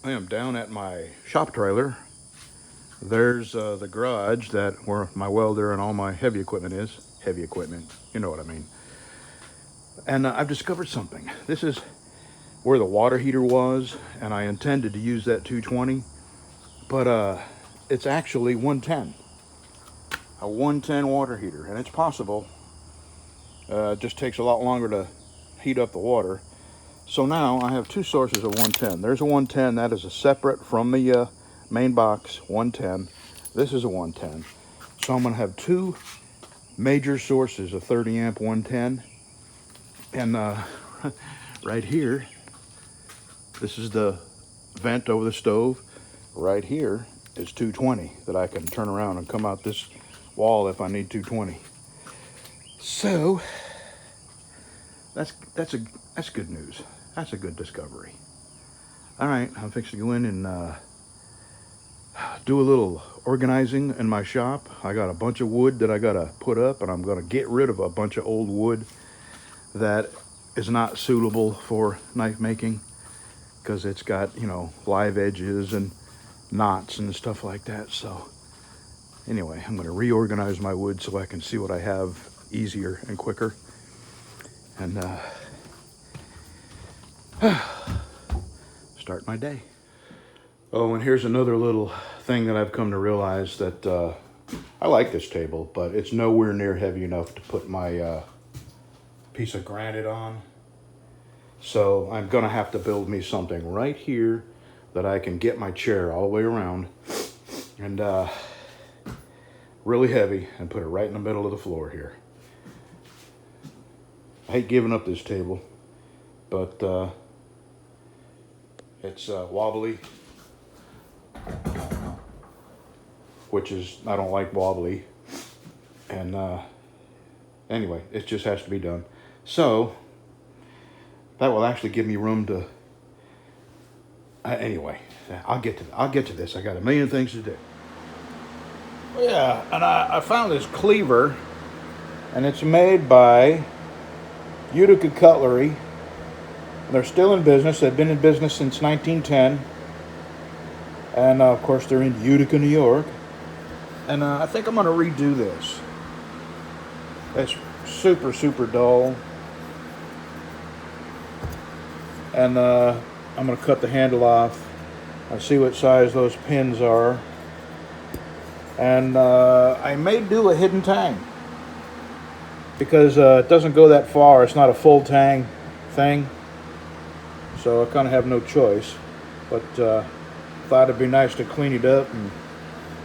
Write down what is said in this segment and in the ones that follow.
I am down at my shop trailer. There's the garage where my welder and all my heavy equipment is. Heavy equipment, you know what I mean. And I've discovered something. This is where the water heater was, and I intended to use that 220, but it's actually 110. A 110 water heater, and it's possible. It just takes a lot longer to heat up the water. So now I have two sources of 110. There's a 110 that is a separate from the main box 110. This is a 110. So I'm going to have two major sources of 30 amp 110. And right here, this is the vent over the stove. Right here is 220 that I can turn around and come out this wall if I need 220. So that's good news. That's a good discovery. All right, I'm fixing to go in and do a little organizing in my shop. I got a bunch of wood that I gotta put up, and I'm gonna get rid of a bunch of old wood that is not suitable for knife making because it's got, you know, live edges and knots and stuff like that. So anyway, I'm gonna reorganize my wood so I can see what I have easier and quicker. And start my day. Oh, and here's another little thing that I've come to realize that I like this table, but it's nowhere near heavy enough to put my piece of granite on. So I'm gonna have to build me something right here that I can get my chair all the way around, and really heavy, and put it right in the middle of the floor here. I hate giving up this table, but it's wobbly, which is, I don't like wobbly. And anyway, it just has to be done. So that will actually give me room to, anyway, I'll get to this. I got a million things to do. Yeah, and I found this cleaver, and it's made by Utica Cutlery. They're still in business. They've been in business since 1910. And of course, they're in Utica, New York. And I think I'm going to redo this. It's super, super dull. And I'm going to cut the handle off. I'll see what size those pins are. And I may do a hidden tang, because it doesn't go that far. It's not a full tang thing. So I kind of have no choice. But thought it'd be nice to clean it up and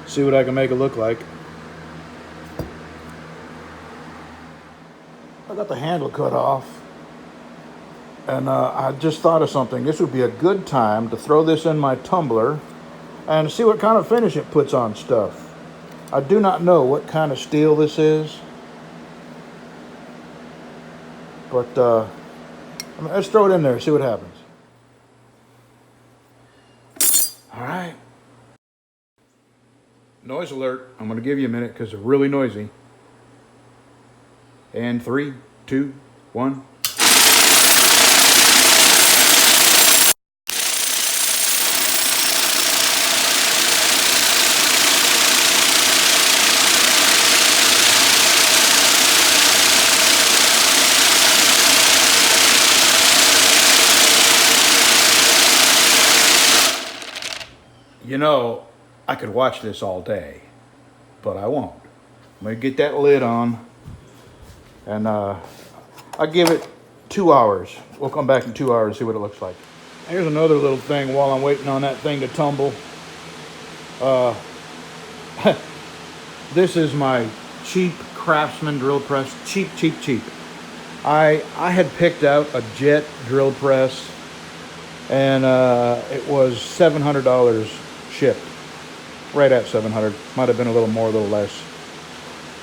see what I can make it look like. I got the handle cut off, and I just thought of something. This would be a good time to throw this in my tumbler and see what kind of finish it puts on stuff. I do not know what kind of steel this is, but let's throw it in there and see what happens. All right. Noise alert. I'm going to give you a minute because they're really noisy. And 3, 2, 1. You know, I could watch this all day, but I won't. I'm going to get that lid on, and I'll give it 2 hours. We'll come back in 2 hours and see what it looks like. Here's another little thing while I'm waiting on that thing to tumble. This is my cheap Craftsman drill press. Cheap, cheap, cheap. I had picked out a jet drill press, and it was $700 shipped. Right at 700. Might have been a little more, a little less.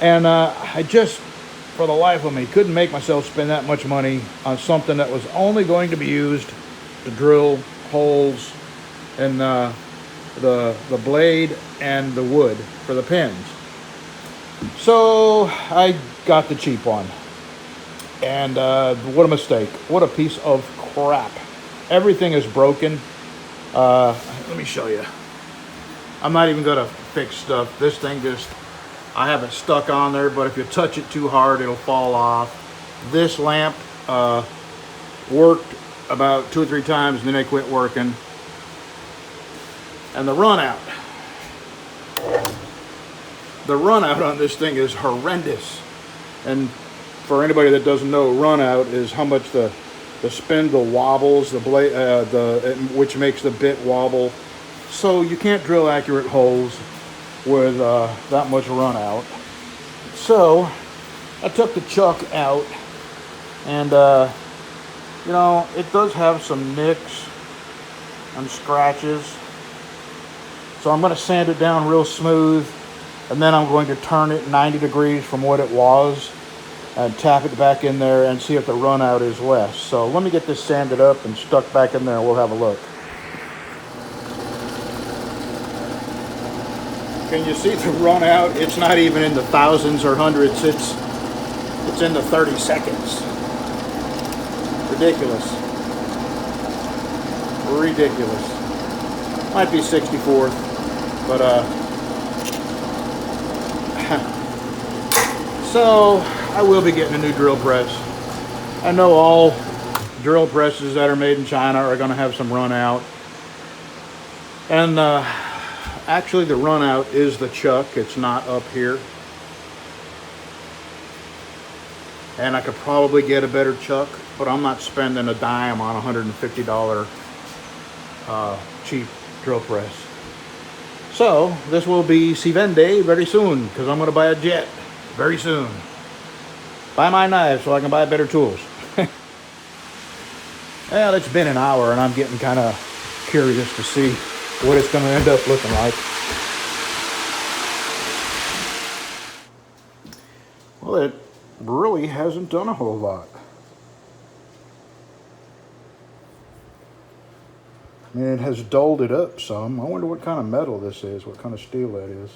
And I just, for the life of me, couldn't make myself spend that much money on something that was only going to be used to drill holes in the blade and the wood for the pins. So I got the cheap one. And what a mistake. What a piece of crap. Everything is broken. Let me show you. I'm not even gonna fix stuff. This thing just, I have it stuck on there, but if you touch it too hard, it'll fall off. This lamp worked about 2 or 3 times and then they quit working. And the run out on this thing is horrendous. And for anybody that doesn't know, run out is how much the spindle wobbles, the blade, which makes the bit wobble. So you can't drill accurate holes with that much run out. So I took the chuck out, and you know, it does have some nicks and scratches. So I'm going to sand it down real smooth, and then I'm going to turn it 90 degrees from what it was and tap it back in there and see if the run out is less. So let me get this sanded up and stuck back in there and we'll have a look. Can you see the run out? It's not even in the thousands or hundreds. It's in the 30 seconds. Ridiculous. Ridiculous. Might be 64th, but so I will be getting a new drill press. I know all drill presses that are made in China are going to have some run out. And actually the run out is the chuck. It's not up here. And I could probably get a better chuck, but I'm not spending a dime on a $150 cheap drill press. So this will be si vende very soon, because I'm going to buy a jet very soon. Buy my knives so I can buy better tools. Well, it's been an hour and I'm getting kind of curious to see what it's going to end up looking like. Well, it really hasn't done a whole lot. I mean, it has dulled it up some. I wonder what kind of metal this is, what kind of steel that is.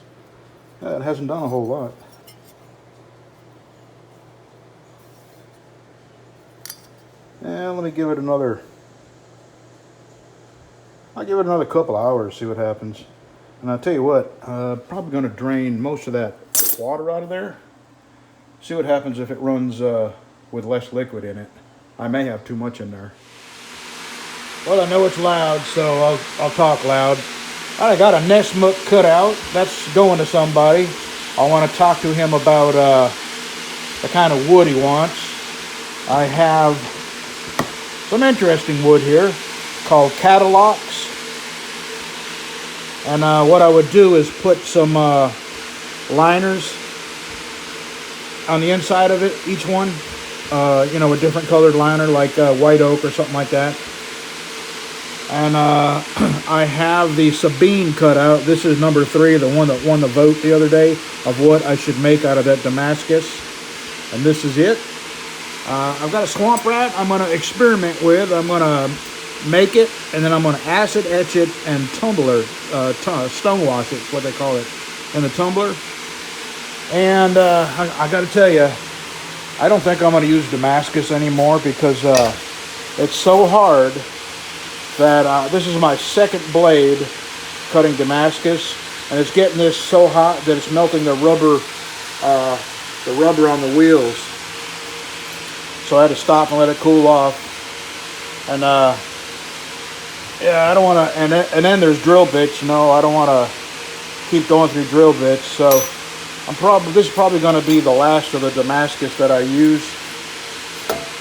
Yeah, it hasn't done a whole lot. Yeah, let me give it another, I'll give it another couple hours, see what happens. And I'll tell you what, probably going to drain most of that water out of there. See what happens if it runs with less liquid in it. I may have too much in there. Well, I know it's loud, so I'll talk loud. I got a Nessmuk cut out. That's going to somebody. I want to talk to him about the kind of wood he wants. I have some interesting wood here called Catalogs. And what I would do is put some liners on the inside of it, each one. You know, a different colored liner, like white oak or something like that. And I have the Sabine cut out. This is number 3, the one that won the vote the other day of what I should make out of that Damascus. And this is it. I've got a swamp rat I'm going to experiment with. I'm going to make it, and then I'm going to acid etch it and tumbler, stone wash it, what they call it, in the tumbler. And I got to tell you, I don't think I'm going to use Damascus anymore because it's so hard that this is my second blade cutting Damascus, and it's getting this so hot that it's melting the rubber on the wheels. So I had to stop and let it cool off. And yeah, I don't want to. And then there's drill bits. You know, I don't want to keep going through drill bits. So this is probably going to be the last of the Damascus that I use.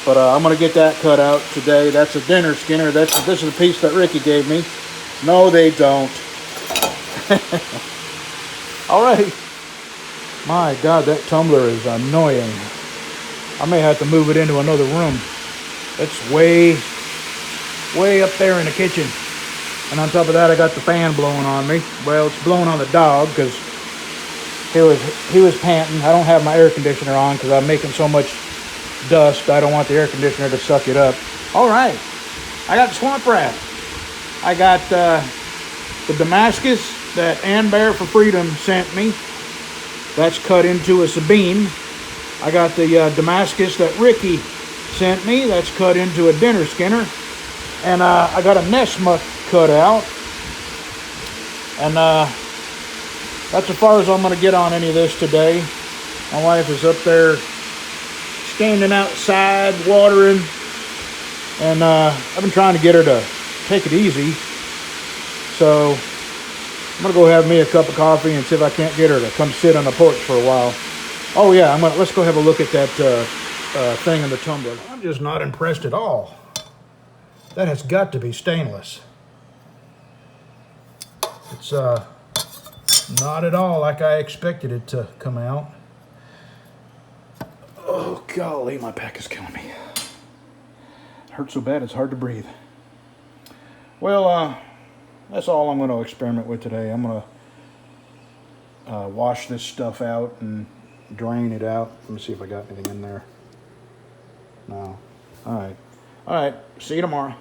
But I'm going to get that cut out today. That's a dinner skinner. This is the piece that Ricky gave me. No, they don't. All right. My God, that tumbler is annoying. I may have to move it into another room. It's way up there in the kitchen. And on top of that, I got the fan blowing on me. Well, it's blowing on the dog because he was panting. I don't have my air conditioner on because I'm making so much dust. I don't want the air conditioner to suck it up. All right. I got the swamp rat. I got the Damascus that Ann Bear for Freedom sent me. That's cut into a Sabine. I got the Damascus that Ricky sent me. That's cut into a dinner skinner. And I got a Nessmuk cut out. And that's as far as I'm going to get on any of this today. My wife is up there standing outside watering, and I've been trying to get her to take it easy. So I'm going to go have me a cup of coffee and see if I can't get her to come sit on the porch for a while. Oh yeah, let's go have a look at that thing in the tumbler. I'm just not impressed at all. That has got to be stainless. It's not at all like I expected it to come out. Oh golly, my back is killing me. It hurts so bad it's hard to breathe. Well, that's all I'm going to experiment with today. I'm going to wash this stuff out and drain it out. Let me see if I got anything in there. No. All right. See you tomorrow.